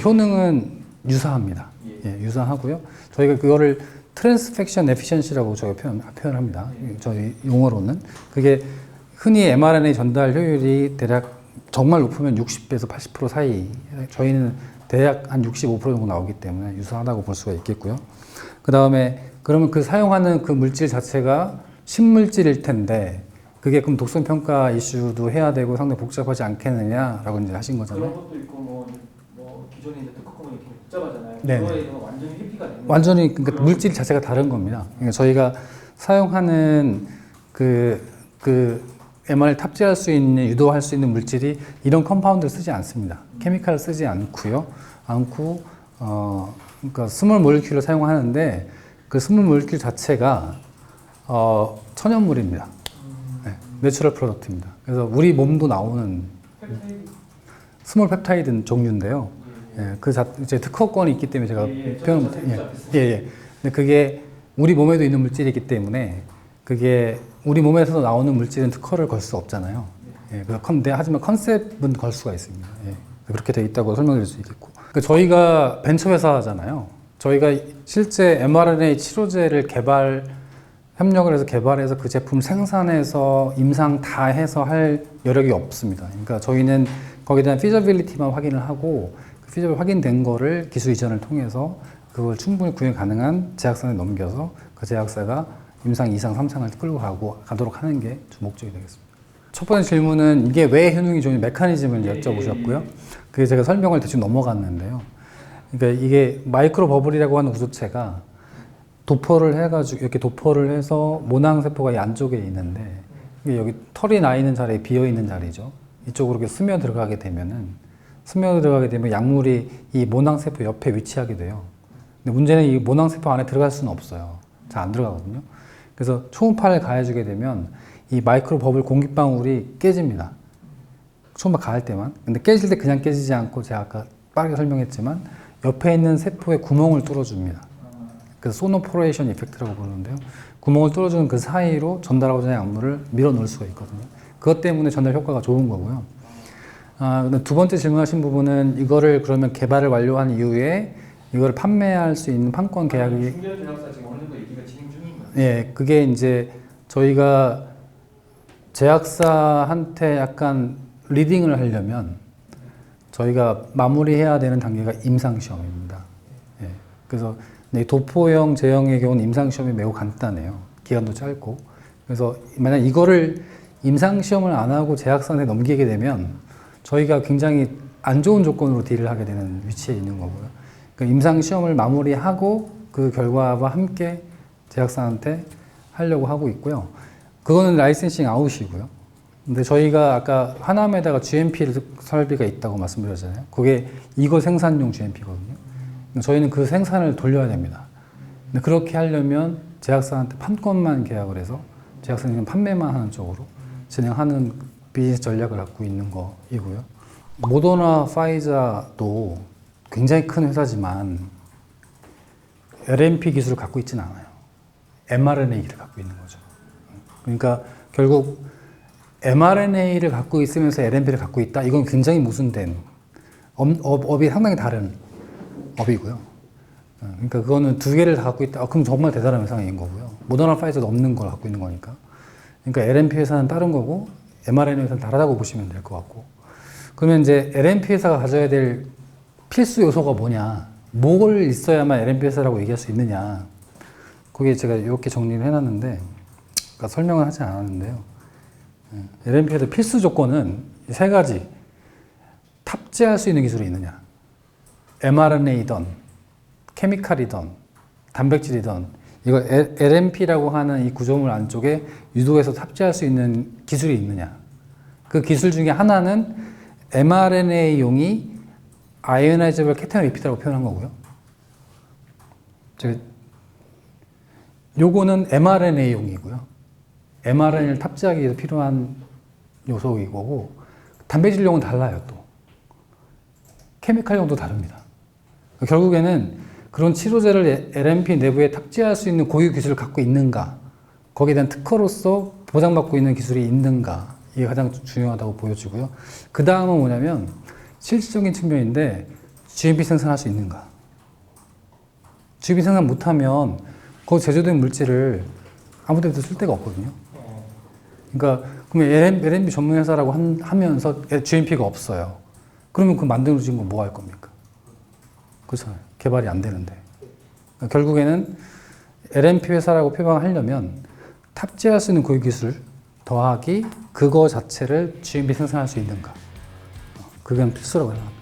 효능은 유사합니다. 예, 유사하고요. 저희가 그거를 트랜스펙션 에피션시라고 저희가 표현합니다. 저희 용어로는 그게 흔히 mRNA 전달 효율이 대략 정말 높으면 60에서 80% 사이. 저희는 대략 한 65% 정도 나오기 때문에 유사하다고 볼 수가 있겠고요. 그 다음에 그러면 그 사용하는 그 물질 자체가 신물질일 텐데 그게 그럼 독성 평가 이슈도 해야 되고 상당히 복잡하지 않겠느냐라고 이제 하신 거잖아요. 그런 것도 있고 뭐 기존에 이제 특허권이 이렇게 복잡하잖아요. 네. 그거에는 완전히 회피가 되는. 완전히 그러니까 물질 자체가 다른 겁니다. 그러니까 저희가 사용하는 그 mRNA를 탑재할 수 있는 유도할 수 있는 물질이 이런 컴파운드를 쓰지 않습니다. 케미칼을 쓰지 않고 그러니까 스몰 몰리큘을 사용하는데 그 스몰 몰리큘 자체가 천연물입니다. 네, 내추럴 프로덕트입니다. 그래서 우리 몸도 나오는 스몰 펩타이드 종류인데요. 예, 이제 특허권이 있기 때문에 제가 표현을 못해요. 예. 근데 그게 우리 몸에도 있는 물질이기 때문에 그게 우리 몸에서 나오는 물질은 특허를 걸 수 없잖아요. 예, 하지만 컨셉은 걸 수가 있습니다. 예, 그렇게 돼 있다고 설명드릴 수 있겠고. 그러니까 저희가 벤처 회사잖아요. 저희가 실제 mRNA 치료제를 협력을 해서 개발해서 그 제품 생산해서 임상 다 해서 할 여력이 없습니다. 그러니까 저희는 거기에 대한 피저빌리티만 확인을 하고 그 피저빌 확인된 거를 기술 이전을 통해서 그걸 충분히 구현 가능한 제약사에 넘겨서 그 제약사가 임상 2상, 3상을 끌고 가도록 하는 게 주 목적이 되겠습니다. 첫 번째 질문은 이게 왜 효능이 좋은 메커니즘을 여쭤보셨고요. 그게 제가 설명을 대충 넘어갔는데요. 그러니까 이게 마이크로 버블이라고 하는 구조체가 도포를 해가지고 이렇게 도포를 해서 모낭세포가 이 안쪽에 있는데 이게 여기 털이 나 있는 자리에 비어 있는 자리죠. 이쪽으로 이렇게 스며 들어가게 되면 약물이 이 모낭세포 옆에 위치하게 돼요. 근데 문제는 이 모낭세포 안에 들어갈 수는 없어요. 잘 안 들어가거든요. 그래서 초음파를 가해주게 되면 이 마이크로 버블 공기방울이 깨집니다. 초음파 가할 때만. 근데 깨질 때 그냥 깨지지 않고 제가 아까 빠르게 설명했지만 옆에 있는 세포에 구멍을 뚫어줍니다. 그래서 소노포레이션 이펙트라고 부르는데요. 구멍을 뚫어주는 그 사이로 전달하고자 하는 약물을 밀어넣을 수가 있거든요. 그것 때문에 전달 효과가 좋은 거고요. 근데 두 번째 질문하신 부분은 이거를 그러면 개발을 완료한 이후에 이걸 판매할 수 있는 판권 계약이 중견 제약사 지금 어느 정도 얘기가 진행 중인 거예요? 예, 그게 이제 저희가 제약사한테 약간 리딩을 하려면 저희가 마무리해야 되는 단계가 임상시험입니다. 예, 그래서 도포형, 제형의 경우는 임상시험이 매우 간단해요. 기간도 짧고. 그래서 만약 이거를 임상시험을 안 하고 제약사한테 넘기게 되면 저희가 굉장히 안 좋은 조건으로 딜을 하게 되는 위치에 있는 거고요. 그러니까 임상시험을 마무리하고 그 결과와 함께 제약사한테 하려고 하고 있고요. 그거는 라이센싱 아웃이고요. 근데 저희가 아까 하남에다가 GMP 설비가 있다고 말씀드렸잖아요. 그게 이거 생산용 GMP거든요. 저희는 그 생산을 돌려야 됩니다. 근데 그렇게 하려면 제약사한테 판권만 계약을 해서 제약사는 판매만 하는 쪽으로 진행하는 비즈니스 전략을 갖고 있는 거이고요. 모더나, 파이자도 굉장히 큰 회사지만 LNP 기술을 갖고 있지는 않아요. mRNA를 갖고 있는 거죠. 그러니까 결국 mRNA를 갖고 있으면서 LNP를 갖고 있다. 이건 굉장히 모순된 업이 상당히 다른 업이고요. 그러니까 그거는 두 개를 다 갖고 있다. 그럼 정말 대단한 회사인 거고요. 모더나 파이저도 없는 걸 갖고 있는 거니까. 그러니까 LNP 회사는 다른 거고 mRNA 회사는 다르다고 보시면 될 것 같고. 그러면 이제 LNP 회사가 가져야 될 필수 요소가 뭐냐? 뭘 있어야만 LNP 회사라고 얘기할 수 있느냐? 거기에 제가 이렇게 정리를 해놨는데, 그러니까 설명은 하지 않았는데요. LNP 회사 필수 조건은 세 가지. 탑재할 수 있는 기술이 있느냐? mRNA이든, 케미칼이든, 단백질이든, 이거 LNP라고 하는 이 구조물 안쪽에 유도해서 탑재할 수 있는 기술이 있느냐? 그 기술 중에 하나는 mRNA용이 아이오나이저블 케타이온 리피드라고 표현한 거고요. 요거는 mRNA용이고요. mRNA를 탑재하기 위해서 필요한 요소인 거고, 단백질용은 달라요, 또. 케미칼용도 다릅니다. 결국에는 그런 치료제를 LNP 내부에 탑재할 수 있는 고유 기술을 갖고 있는가, 거기에 대한 특허로서 보장받고 있는 기술이 있는가, 이게 가장 중요하다고 보여지고요. 그 다음은 뭐냐면 실질적인 측면인데 GMP 생산할 수 있는가. GMP 생산 못하면 거기 제조된 물질을 아무 데도 쓸 데가 없거든요. 그러니까 그러면 LNP 전문 회사라고 하면서 GMP가 없어요. 그러면 그 만들어진 거 뭐 할 겁니까? 그렇잖아요. 개발이 안 되는데. 그러니까 결국에는 LNP 회사라고 표방하려면 탑재할 수 있는 고유 기술 더하기 그거 자체를 GMP 생산할 수 있는가. 그건 필수라고 생각합니다.